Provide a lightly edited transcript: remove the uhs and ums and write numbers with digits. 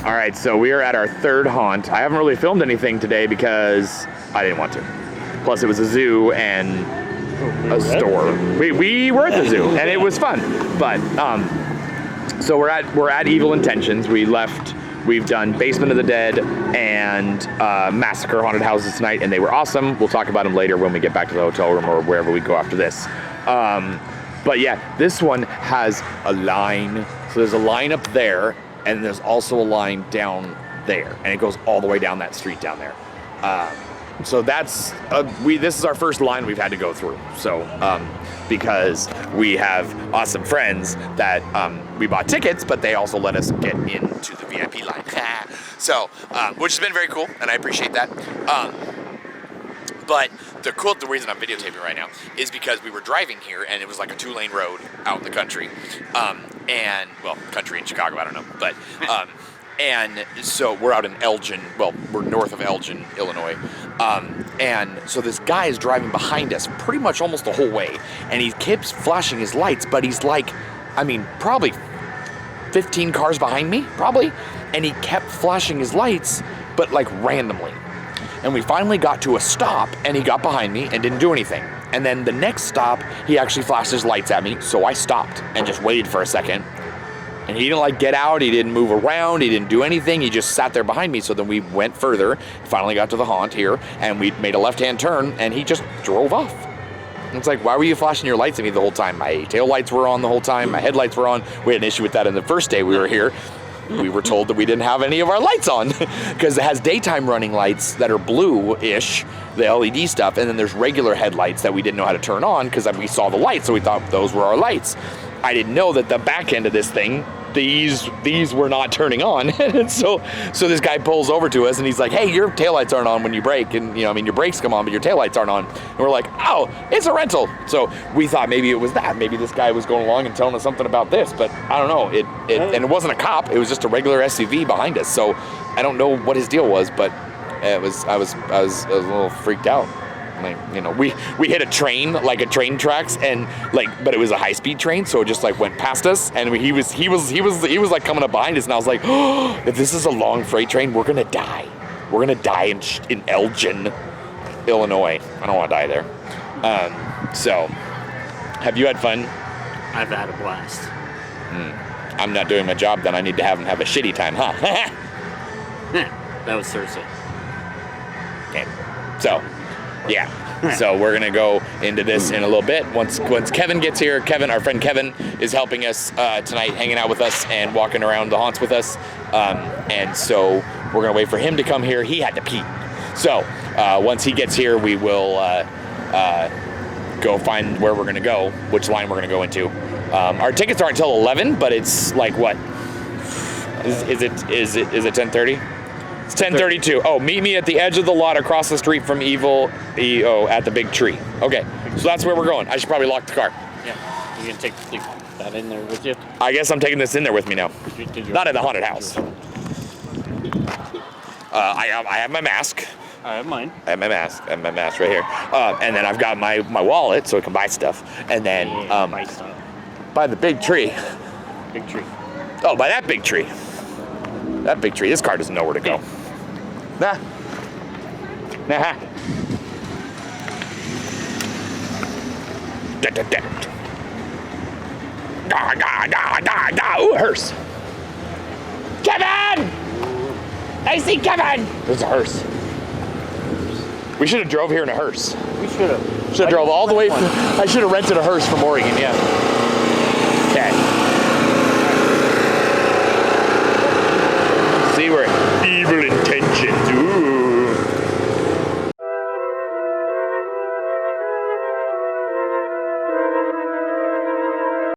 All right, so we are at our third haunt. I haven't really filmed anything today because I didn't want to. Plus, it was a zoo and a store. We were at the zoo and it was fun. But so we're at Evil Intentions. We left. We've done Basement of the Dead and Massacre haunted houses tonight, and they were awesome. We'll talk about them later when we get back to the hotel room or wherever we go after this. But yeah, this one has a line. So there's a line up there, and there's also a line down there, and it goes all the way down that street down there. So that's this is our first line we've had to go through. So because we have awesome friends that we bought tickets, but they also let us get into the VIP line. So which has been very cool, and I appreciate that. But the reason I'm videotaping right now is because we were driving here and it was like a 2-lane road out in the country. And, well, country in Chicago, I don't know. But, and so we're out in Elgin, well, we're north of Elgin, Illinois. And so this guy is driving behind us pretty much almost the whole way. And he keeps flashing his lights, but he's like, I mean, probably 15 cars behind me, probably. And he kept flashing his lights, but like randomly. And we finally got to a stop, and he got behind me and didn't do anything. And then the next stop, he actually flashed his lights at me, so I stopped and just waited for a second. And he didn't like get out, he didn't move around, he didn't do anything, he just sat there behind me. So then we went further, finally got to the haunt here, and we made a left-hand turn, and he just drove off. And it's like, why were you flashing your lights at me the whole time? My tail lights were on the whole time, my headlights were on. We had an issue with that in the first day we were here. We were told that we didn't have any of our lights on because it has daytime running lights that are blue-ish, the LED stuff, and then there's regular headlights that we didn't know how to turn on because we saw the lights, so we thought those were our lights. I didn't know that the back end of this thing, these were not turning on. And so this guy pulls over to us and he's like, hey, your taillights aren't on when you brake. And, your brakes come on, but your taillights aren't on. And we're like, oh, it's a rental. So we thought maybe it was that. Maybe this guy was going along and telling us something about this, but I don't know. And it wasn't a cop. It was just a regular SUV behind us. So I don't know what his deal was, but I was a little freaked out. Like, we hit a train, like a train tracks, and but it was a high-speed train, so it just like went past us, and he was like coming up behind us, and I was like, oh, if this is a long freight train, we're gonna die. We're gonna die in Elgin, Illinois. I don't want to die there. So, have you had fun? I've had a blast. I'm not doing my job, then I need to have him have a shitty time, huh? That was Thursday. Okay. So. Yeah, so we're gonna go into this in a little bit. Once Kevin gets here, our friend Kevin is helping us tonight, hanging out with us and walking around the haunts with us. And so we're gonna wait for him to come here. He had to pee. So once he gets here, we will go find where we're gonna go, which line we're gonna go into. Our tickets aren't until 11, but it's like what? Is it 10:30? It's 10:32. Oh, meet me at the edge of the lot across the street from Evil EO at the big tree. Okay, so that's where we're going. I should probably lock the car. Yeah, you gonna take that in there with you? I guess I'm taking this in there with me now. Not in the haunted house. I have my mask. I have mine. I have my mask. I have my mask right here. And then I've got my wallet so I can buy stuff. And then buy stuff. By the big tree. Big tree. Oh, by that big tree. That big tree. This car doesn't know where to go. Nah. Ooh, a hearse. Kevin! I see Kevin! There's a hearse. We should have drove here in a hearse. We should have. Should have drove all the way. I should have rented a hearse from Oregon, yeah. Okay.